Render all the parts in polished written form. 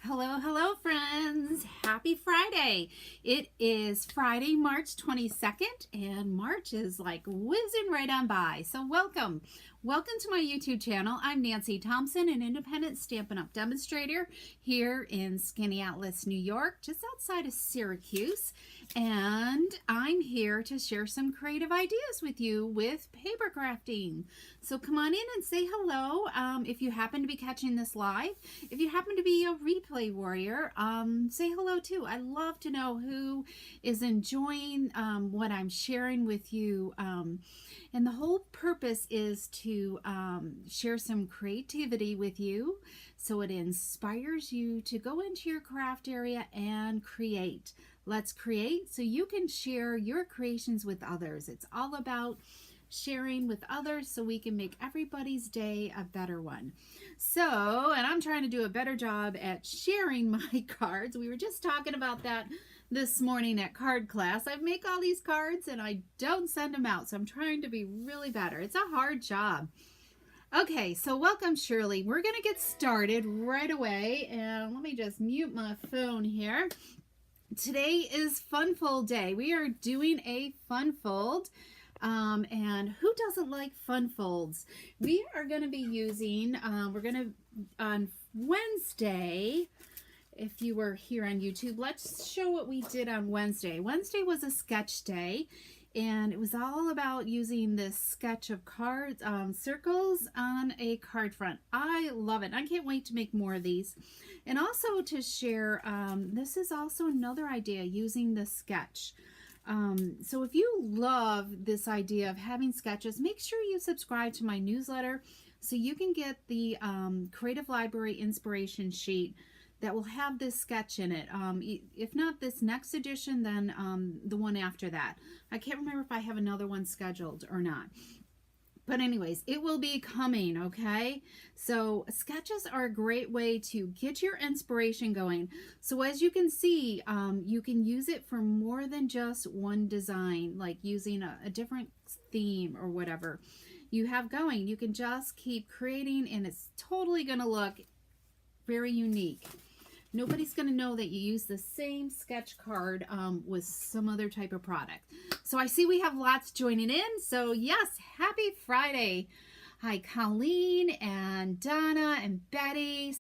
Hello, hello, friends. Happy Friday. It is Friday, March 22nd, and March is like whizzing right on by. So, welcome. Welcome to my YouTube channel. I'm Nancy Thompson, an independent Stampin' Up! Demonstrator here in Skinny Atlas, New York, just outside of Syracuse. And I'm here to share some creative ideas with you with paper crafting. So come on in and say hello if you happen to be catching this live. If you happen to be a replay warrior, say hello too. I love to know who is enjoying what I'm sharing with you. And the whole purpose is to share some creativity with you so it inspires you to go into your craft area and create. Let's create so you can share your creations with others. It's all about sharing with others so we can make everybody's day a better one. So, and I'm trying to do a better job at sharing my cards. We were just talking about that this morning at card class. I make all these cards and I don't send them out, so I'm trying to be really better. It's a hard job. Okay, so welcome, Shirley. We're going to get started right away, and let me just mute my phone here. Today is Fun Fold Day. We are doing a fun fold. And who doesn't like fun folds? We are going to be using, on Wednesday, if you were here on YouTube, let's show what we did on Wednesday. Wednesday was a sketch day, and it was all about using this sketch of cards, circles on a card front. I love it. I can't wait to make more of these. And also to share, this is also another idea using the sketch. So if you love this idea of having sketches, make sure you subscribe to my newsletter so you can get the Creative Library inspiration sheet that will have this sketch in it. If not this next edition, then the one after that. I can't remember if I have another one scheduled or not. But anyways, it will be coming, okay? So sketches are a great way to get your inspiration going. So as you can see, you can use it for more than just one design, like using a different theme or whatever you have going. You can just keep creating, and it's totally going to look very unique. Nobody's going to know that you use the same sketch card with some other type of product. So I see we have lots joining in. So yes, happy Friday. Hi, Colleen and Donna and Betty.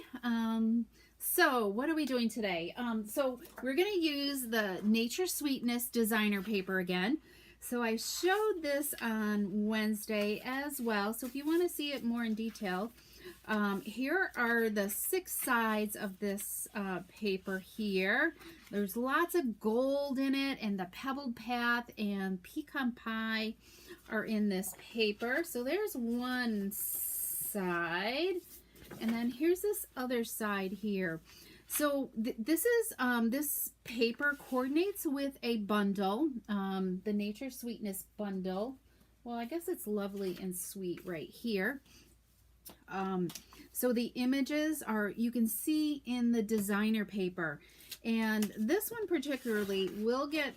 So what are we doing today? So we're going to use the Nature Sweetness designer paper again. So I showed this on Wednesday as well. So if you want to see it more in detail, here are the 6 sides of this paper here. There's lots of gold in it, and the pebbled path and pecan pie are in this paper. So there's one side, and then here's this other side here. So this paper coordinates with a bundle, the Nature Sweetness bundle. Well, I guess it's lovely and sweet right here. So the images are, you can see in the designer paper, and this one particularly will get,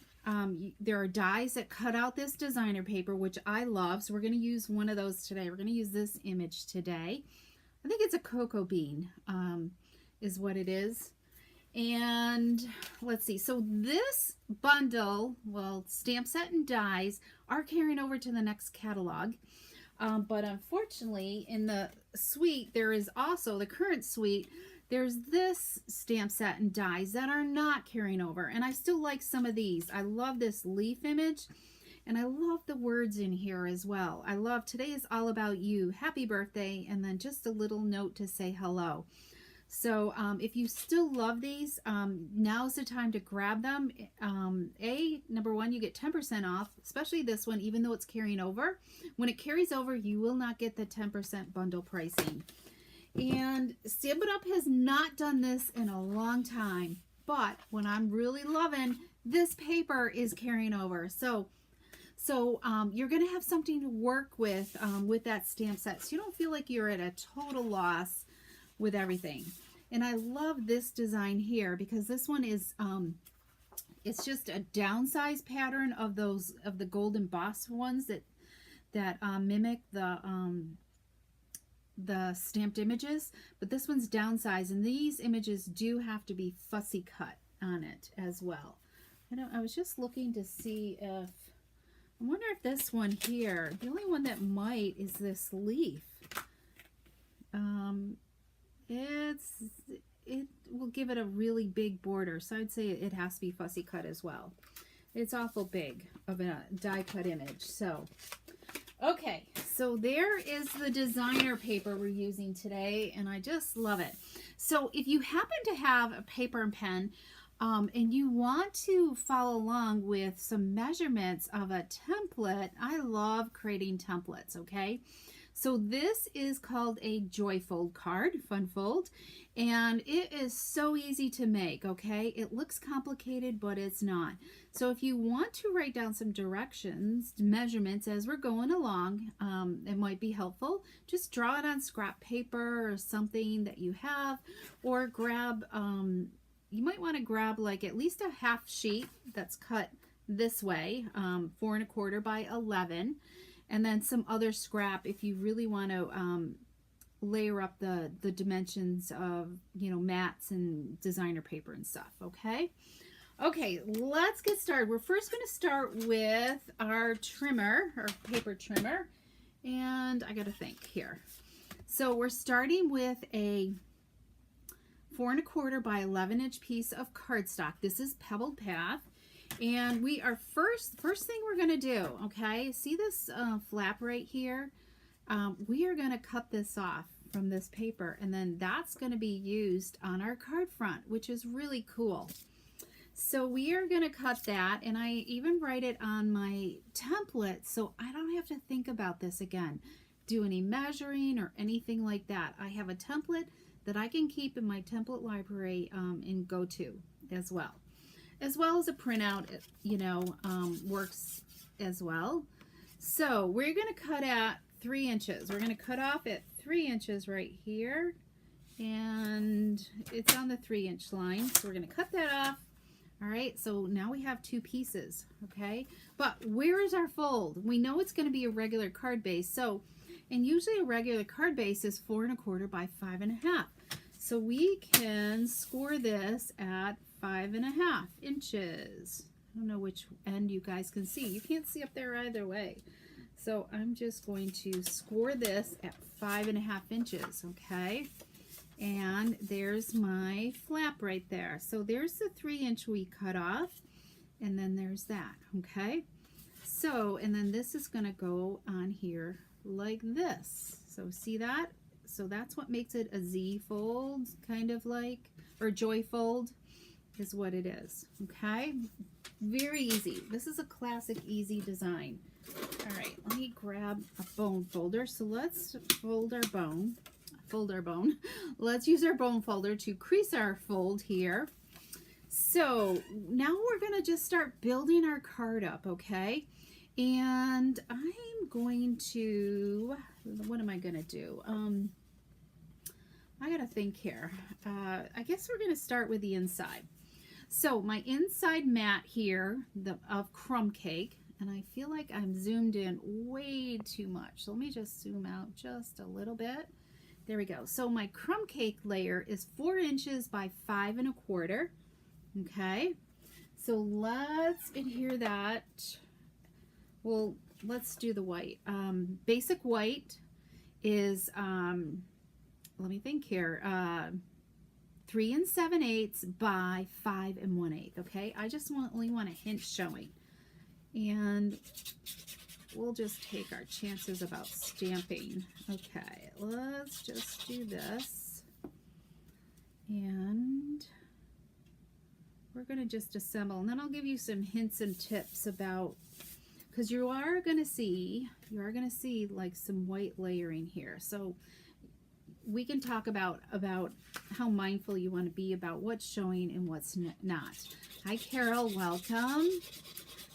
there are dies that cut out this designer paper, which I love. So we're going to use one of those today. We're going to use this image today. I think it's a cocoa bean, is what it is. And let's see, so this bundle, well, stamp set and dies are carrying over to the next catalog. But unfortunately, in the suite, there is also the current suite, there's this stamp set and dies that are not carrying over. And I still like some of these. I love this leaf image, and I love the words in here as well. I love today is all about you. Happy birthday, and then just a little note to say hello. So if you still love these, now's the time to grab them. Number one, you get 10% off, especially this one, even though it's carrying over. When it carries over, you will not get the 10% bundle pricing. And Stampin' Up! Has not done this in a long time, but when I'm really loving, this paper is carrying over. So you're going to have something to work with that stamp set, so you don't feel like you're at a total loss with everything. And I love this design here because this one is it's just a downsized pattern of the gold embossed ones that mimic the the stamped images, but this one's downsized, and these images do have to be fussy cut on it as well. I was just looking to see if, I wonder if this one here, the only one that might is this leaf. It will give it a really big border, so I'd say it has to be fussy cut as well. It's awful big of a die cut image. So okay, so there is the designer paper we're using today, and I just love it. So if you happen to have a paper and pen, and you want to follow along with some measurements of a template, I love creating templates, okay? So this is called a Joyfold card, Fun Fold, and it is so easy to make, okay? It looks complicated, but it's not. So if you want to write down some directions, measurements as we're going along, it might be helpful. Just draw it on scrap paper or something that you have, or grab, you might want to grab like at least a half sheet that's cut this way, 4 1/4 by 11. And then some other scrap if you really want to layer up the dimensions of, you know, mats and designer paper and stuff, okay? Okay, let's get started. We're first going to start with our trimmer, our paper trimmer. And I got to think here. So we're starting with a 4 1/4 by 11-inch piece of cardstock. This is Pebbled Path. And we are first thing we're going to do, okay, see this flap right here? We are going to cut this off from this paper, and then that's going to be used on our card front, which is really cool. So we are going to cut that, and I even write it on my template so I don't have to think about this again, do any measuring or anything like that. I have a template that I can keep in my template library and go to as well as a printout, you know, works as well. So we're going to cut at 3 inches. We're going to cut off at 3 inches right here, and it's on the 3-inch line. So we're going to cut that off. All right, so now we have 2 pieces, okay? But where is our fold? We know it's going to be a regular card base. So, and usually a regular card base is 4 1/4 by 5 1/2. So we can score this at 5 1/2 inches. I don't know which end you guys can see. You can't see up there either way. So I'm just going to score this at 5 1/2 inches, okay? And there's my flap right there. So there's the 3-inch we cut off, and then there's that, okay? So, and then this is going to go on here like this. So see that? So that's what makes it a Z fold, kind of like, or joy fold is what it is, okay? Very easy. This is a classic easy design. All right, let me grab a bone folder. So let's fold our bone. Let's use our bone folder to crease our fold here. So now we're going to just start building our card up, okay? And I'm going to, what am I going to do? I got to think here. I guess we're going to start with the inside. So my inside mat here of crumb cake, and I feel like I'm zoomed in way too much. So let me just zoom out just a little bit. There we go. So my crumb cake layer is 4 inches by 5 1/4. Okay. So let's adhere that. Well, let's do the white. Basic white is, let me think here, 3 7/8 by 5 1/8. Okay. I just only want a hint showing. And we'll just take our chances about stamping. Okay, let's just do this. And we're going to just assemble. And then I'll give you some hints and tips about, because you are going to see like some white layering here. So we can talk about how mindful you want to be about what's showing and what's not. Hi, Carol. Welcome.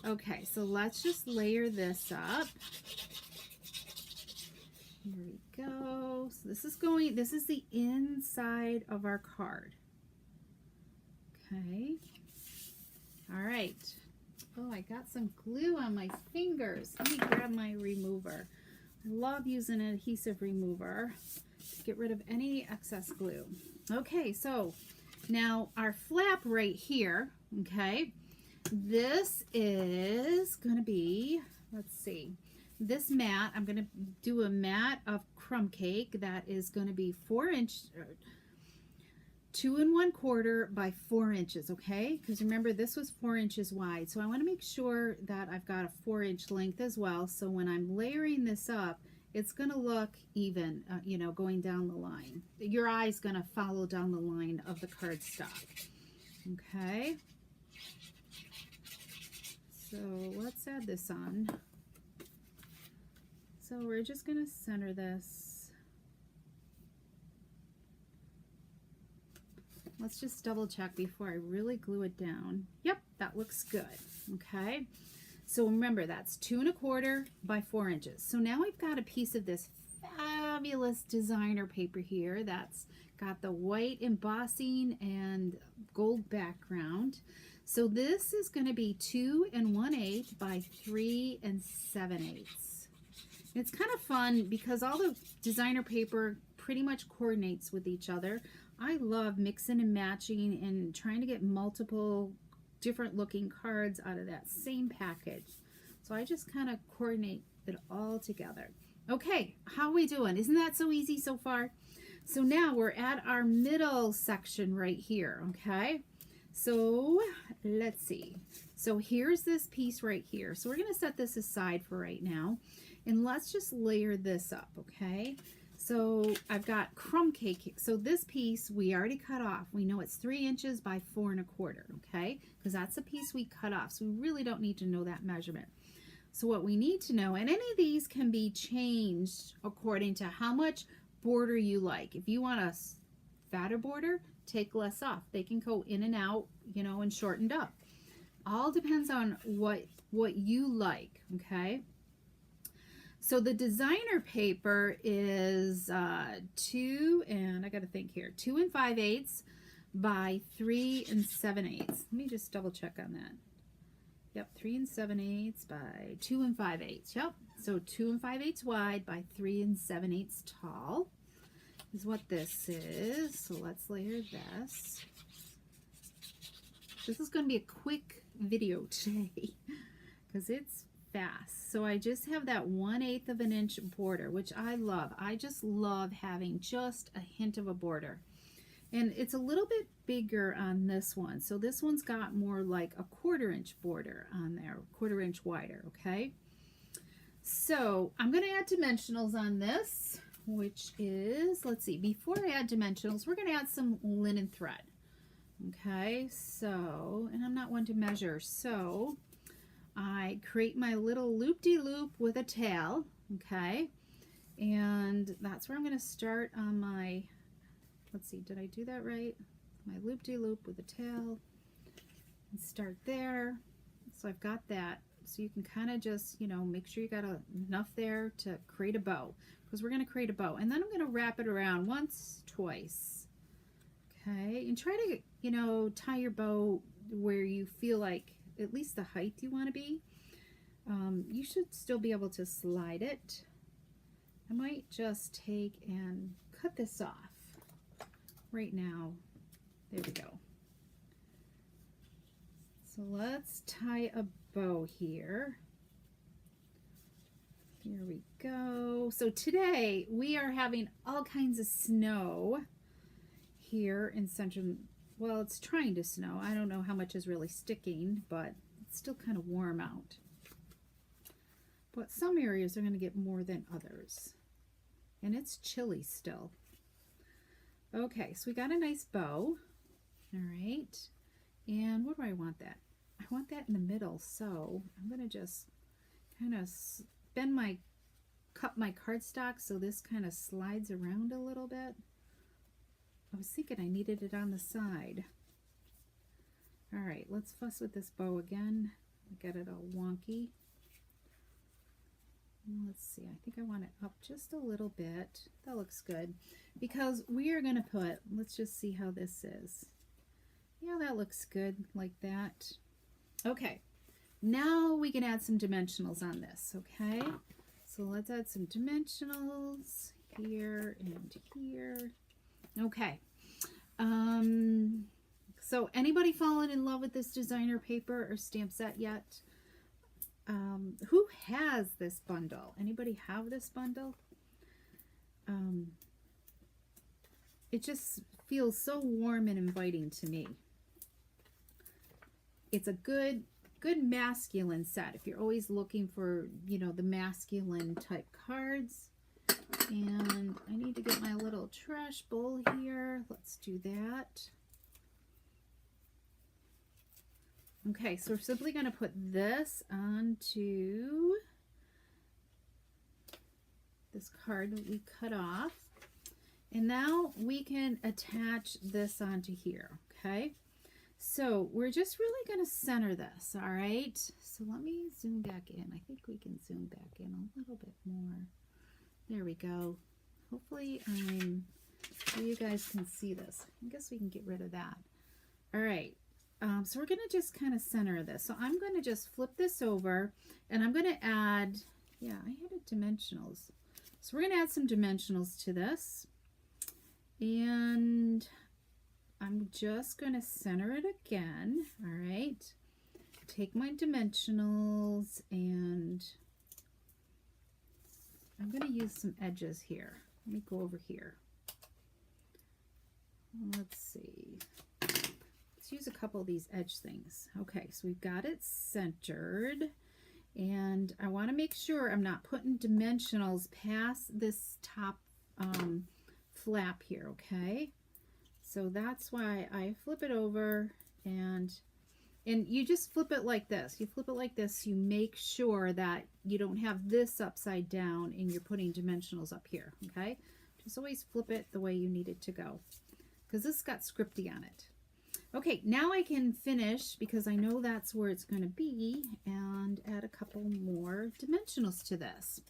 Okay, so let's just layer this up. Here we go. So this is the inside of our card. Okay. All right. Oh, I got some glue on my fingers. Let me grab my remover. I love using an adhesive remover. get rid of any excess glue. Okay, so now our flap right here, okay, this is going to be, let's see, this mat, I'm going to do a mat of crumb cake that is going to be 2 1/4 by 4 inches, okay? Because remember, this was 4 inches wide. So I want to make sure that I've got a 4-inch length as well. So when I'm layering this up, it's going to look even, you know, going down the line. Your eye's going to follow down the line of the cardstock, okay? So let's add this on. So we're just going to center this. Let's just double check before I really glue it down. Yep, that looks good. Okay, so remember that's 2 1/4 by 4 inches. So now we've got a piece of this fabulous designer paper here that's got the white embossing and gold background. So this is going to be 2 1/8 by 3 7/8. It's kind of fun because all the designer paper pretty much coordinates with each other. I love mixing and matching and trying to get multiple different looking cards out of that same package. So I just kind of coordinate it all together. Okay, how are we doing? Isn't that so easy so far? So now we're at our middle section right here, okay? So let's see. So here's this piece right here. So we're going to set this aside for right now. And let's just layer this up, okay? So I've got crumb cake. So this piece we already cut off. We know it's 3 inches by 4 1/4, okay? Because that's the piece we cut off. So we really don't need to know that measurement. So what we need to know, and any of these can be changed according to how much border you like. If you want a fatter border, take less off. They can go in and out, you know, and shortened up. All depends on what you like, okay? So the designer paper is 2 5/8 by 3 7/8. Let me just double check on that. Yep, 3 7/8 by 2 5/8. Yep, so 2 5/8 wide by 3 7/8 tall is what this is. So let's layer this. This is going to be a quick video today because it's fast. So I just have that 1/8 of an inch border, which I love. I just love having just a hint of a border. And it's a little bit bigger on this one. So this one's got more like a 1/4 inch border on there, 1/4 inch wider, okay? So I'm going to add dimensionals on this, which is, let's see, before I add dimensionals, we're going to add some linen thread. Okay, so, and I'm not one to measure, so I create my little loop-de-loop with a tail, okay, and that's where I'm going to start on my, let's see, did I do that right? My loop-de-loop with a tail, and start there. So I've got that, so you can kind of just, you know, make sure you got enough there to create a bow, because we're going to create a bow, and then I'm going to wrap it around once, twice, okay, and try to, you know, tie your bow where you feel like at least the height you want to be. You should still be able to slide it. I might just take and cut this off right now. There we go. So let's tie a bow here. Here we go. So today we are having all kinds of snow here in central. Well, it's trying to snow. I don't know how much is really sticking, but it's still kind of warm out. But some areas are going to get more than others. And it's chilly still. Okay, so we got a nice bow. All right. And where do I want that? I want that in the middle, so I'm going to just kind of cut my cardstock so this kind of slides around a little bit. I was thinking I needed it on the side. All right, let's fuss with this bow again. Get it all wonky. Let's see, I think I want it up just a little bit. That looks good. Because we are going to put, let's just see how this is. Yeah, that looks good like that. Okay, now we can add some dimensionals on this, okay? So let's add some dimensionals here and here. Okay. So anybody fallen in love with this designer paper or stamp set yet? Who has this bundle? Anybody have this bundle? It just feels so warm and inviting to me. It's a good masculine set if you're always looking for, you know, the masculine type cards. And I need to get my little trash bowl here. Let's do that. Okay, so we're simply going to put this onto this card that we cut off. And now we can attach this onto here, okay? So we're just really going to center this, all right? So let me zoom back in. I think we can zoom back in a little bit more. There we go. Hopefully you guys can see this. I guess we can get rid of that. All right. So we're going to just kind of center this. So I'm going to just flip this over, and I'm going to add, yeah, I added dimensionals. So we're going to add some dimensionals to this. And I'm just going to center it again. All right. Take my dimensionals, and I'm going to use some edges here. Let me go over here. Let's see. Let's use a couple of these edge things. Okay, so we've got it centered. And I want to make sure I'm not putting dimensionals past this top flap here, okay? So that's why I flip it over, and you just flip it like this. You flip it like this. You make sure that you don't have this upside down and you're putting dimensionals up here, okay? Just always flip it the way you need it to go, because this got scripty on it. Okay, now I can finish, because I know that's where it's going to be, and add a couple more dimensionals to this.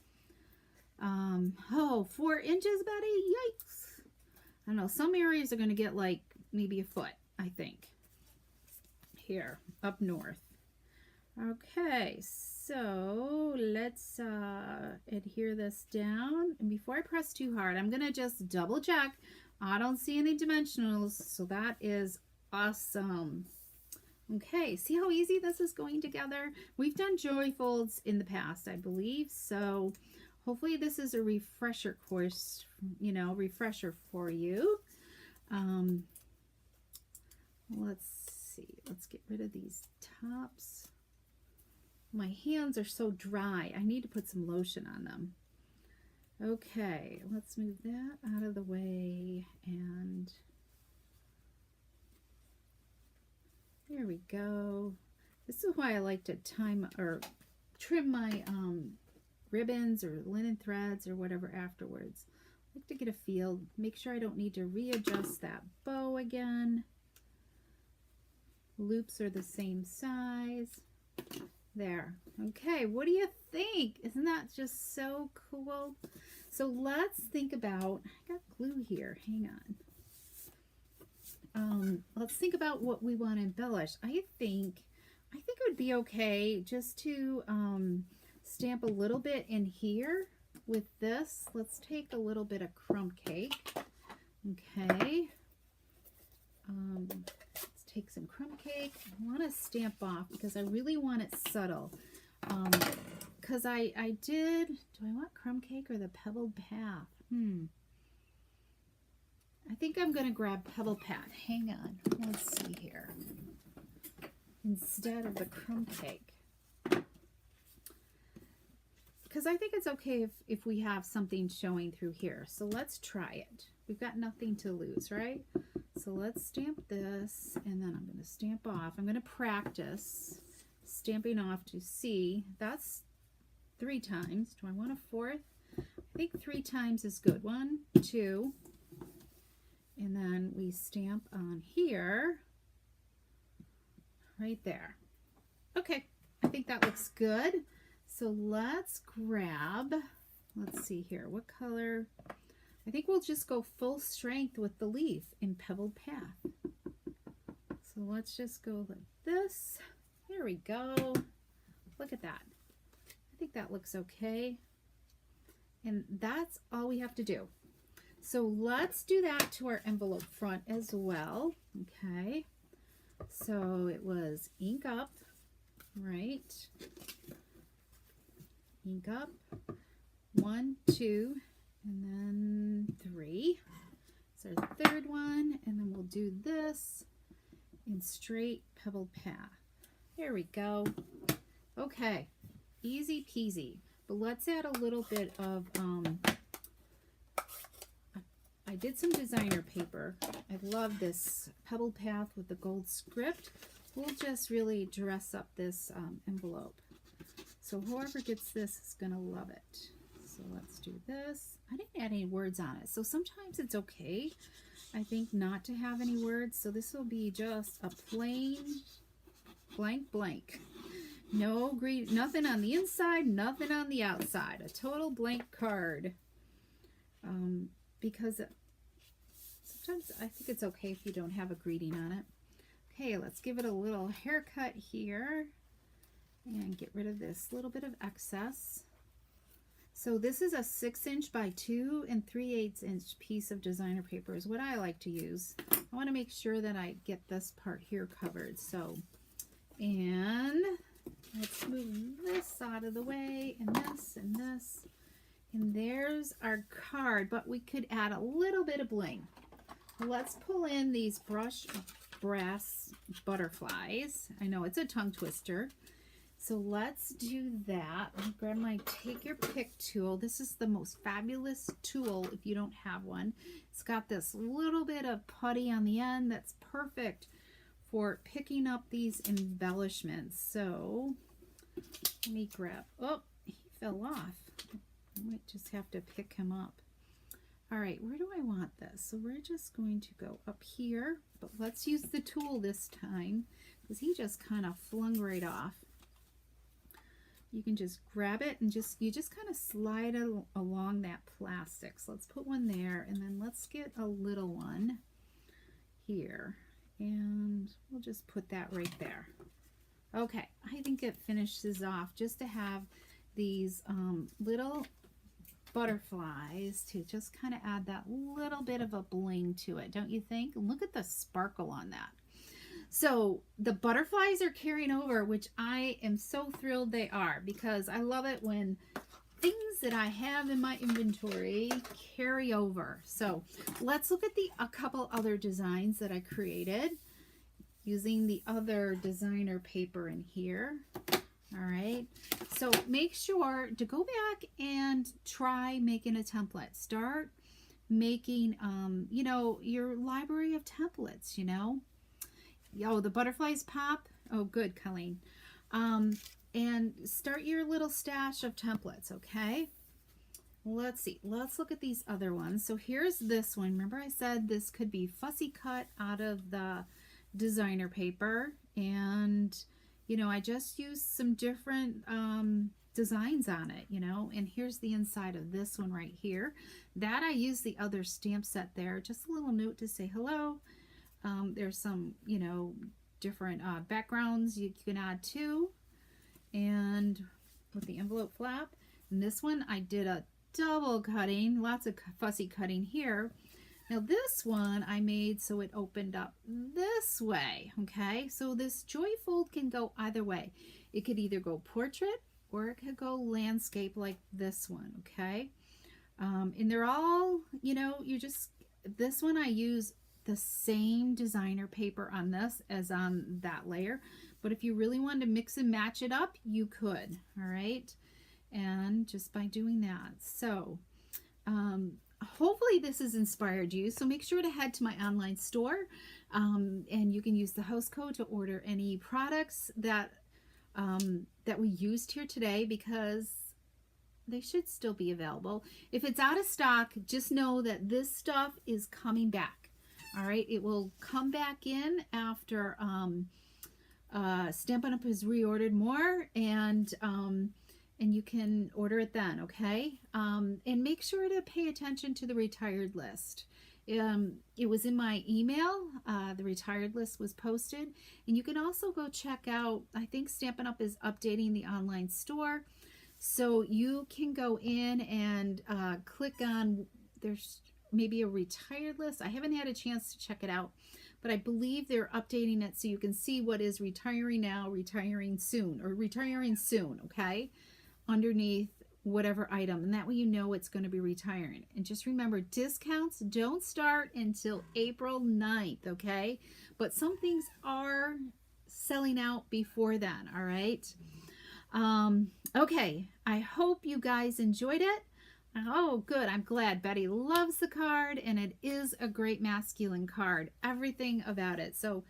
Oh, 4 inches, Betty? Yikes. I don't know. Some areas are going to get like maybe a foot, I think. Here, up north. Okay, so let's adhere this down. And before I press too hard, I'm going to just double check. I don't see any dimensionals, so that is awesome. Okay, see how easy this is going together? We've done joy folds in the past, I believe, so hopefully this is a refresher course, you know, refresher for you. Let's see, let's get rid of these tops. My hands are so dry, I need to put some lotion on them. Okay, let's move that out of the way, and there we go. This is why I like to trim my ribbons or linen threads or whatever afterwards. I like to get a feel, make sure I don't need to readjust that bow again. Loops are the same size. There. Okay, what do you think? Isn't that just so cool? So let's think about, I got glue here, hang on. Let's think about what we want to embellish. I think it would be okay just to stamp a little bit in here with this. Let's take a little bit of crumb cake. Okay. Let's take some crumb cake. I want to stamp off because I really want it subtle. Because do I want crumb cake or the pebbled path? I think I'm going to grab Pebble Pat. Hang on. Let's see here. Instead of the crumb cake. Because I think it's okay if we have something showing through here. So let's try it. We've got nothing to lose, right? So let's stamp this, and then I'm going to stamp off. I'm going to practice stamping off to see. That's 3 times. Do I want a 4th? I think 3 times is good. 1, 2. And then we stamp on here, right there. Okay, I think that looks good. So let's grab, let's see here, what color? I think we'll just go full strength with the leaf in Pebbled Path. So let's just go like this. There we go. Look at that. I think that looks okay. And that's all we have to do. So let's do that to our envelope front as well. Okay. So it was ink up, right? Ink up. 1, 2, and then 3. So our third one, and then we'll do this in straight pebbled path. There we go. Okay, easy peasy. But let's add a little bit of, I did some designer paper. I love this pebbled path with the gold script. We'll just really dress up this envelope. So whoever gets this is going to love it. So let's do this. I didn't add any words on it. So sometimes it's okay, I think, not to have any words. So this will be just a plain blank blank. No green, nothing on the inside, nothing on the outside. A total blank card. Because sometimes I think it's okay if you don't have a greeting on it. Okay, let's give it a little haircut here and get rid of this little bit of excess. So this is a 6" by 2 3/8" piece of designer paper is what I like to use. I want to make sure that I get this part here covered. So, and let's move this out of the way, and this, and this. And there's our card, but we could add a little bit of bling. Let's pull in these brush brass butterflies. I know it's a tongue twister. So let's do that. I'll grab my Take Your Pick tool. This is the most fabulous tool if you don't have one. It's got this little bit of putty on the end that's perfect for picking up these embellishments. So let me grab, oh, he fell off. I might just have to pick him up. All right, where do I want this? So we're just going to go up here, but let's use the tool this time because he just kind of flung right off. You can just grab it and you just kind of slide it along that plastic. So let's put one there, and then let's get a little one here, and we'll just put that right there. Okay, I think it finishes off just to have these little butterflies to just kind of add that little bit of a bling to it, don't you think? Look at the sparkle on that. So the butterflies are carrying over, which I am so thrilled they are, because I love it when things that I have in my inventory carry over. So let's look at a couple other designs that I created using the other designer paper in here. All right, so make sure to go back and try making a template. Start making, you know, your library of templates, you know. Oh, the butterflies pop. Oh, good, Colleen. And start your little stash of templates, okay? Let's see. Let's look at these other ones. So here's this one. Remember I said this could be fussy cut out of the designer paper. And, you know, I just used some different designs on it, you know. And here's the inside of this one right here. That I used the other stamp set there. Just a little note to say hello. There's some, you know, different backgrounds you can add too. And with the envelope flap. And this one I did a double cutting, lots of fussy cutting here. Now this one I made so it opened up this way, okay? So this joy fold can go either way. It could either go portrait or it could go landscape like this one, okay? And they're all, you know, this one I use the same designer paper on this as on that layer, but if you really wanted to mix and match it up, you could. All right, and just by doing that, so hopefully this has inspired you. So make sure to head to my online store, and you can use the host code to order any products that that we used here today, because they should still be available. If it's out of stock, just know that this stuff is coming back. All right, it will come back in after Stampin' Up! Has reordered more, and you can order it then, okay? And make sure to pay attention to the retired list. It was in my email. The retired list was posted, and you can also go check out, I think Stampin' Up! Is updating the online store. So you can go in and click on, there's maybe a retired list. I haven't had a chance to check it out, but I believe they're updating it so you can see what is retiring now, retiring soon, or retiring soon, okay? Underneath whatever item, and that way you know it's going to be retiring. And just remember, discounts don't start until April 9th, okay? But some things are selling out before then, all right? Okay, I hope you guys enjoyed it. Oh, good. I'm glad. Betty loves the card, and it is a great masculine card. Everything about it. So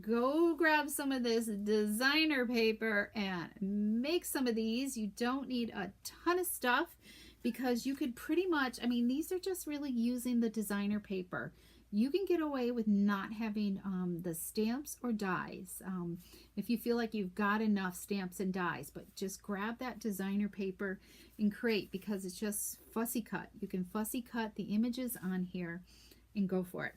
go grab some of this designer paper and make some of these. You don't need a ton of stuff because you could pretty much, I mean, these are just really using the designer paper. You can get away with not having the stamps or dies if you feel like you've got enough stamps and dies, but just grab that designer paper and create, because it's just fussy cut. You can fussy cut the images on here and go for it.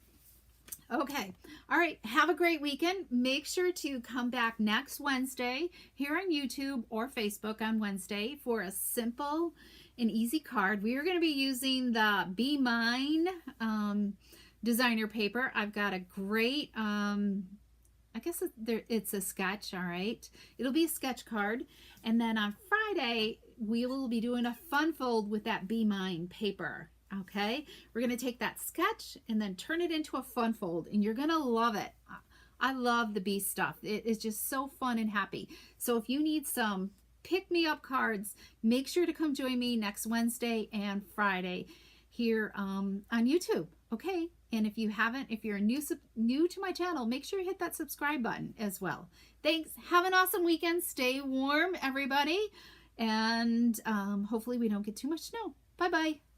Okay, all right, have a great weekend. Make sure to come back next Wednesday here on YouTube or Facebook on Wednesday for a simple and easy card. We are going to be using the Be Mine designer paper. I've got a great, I guess it's a sketch, all right? It'll be a sketch card. And then on Friday, we will be doing a fun fold with that Be Mine paper. Okay, we're going to take that sketch and then turn it into a fun fold, and you're going to love it. I love the bee stuff. It is just so fun and happy. So if you need some pick-me-up cards, make sure to come join me next Wednesday and Friday here on YouTube. Okay, and if you're new to my channel, make sure you hit that subscribe button as well. Thanks. Have an awesome weekend. Stay warm, everybody, and hopefully we don't get too much snow. Bye-bye.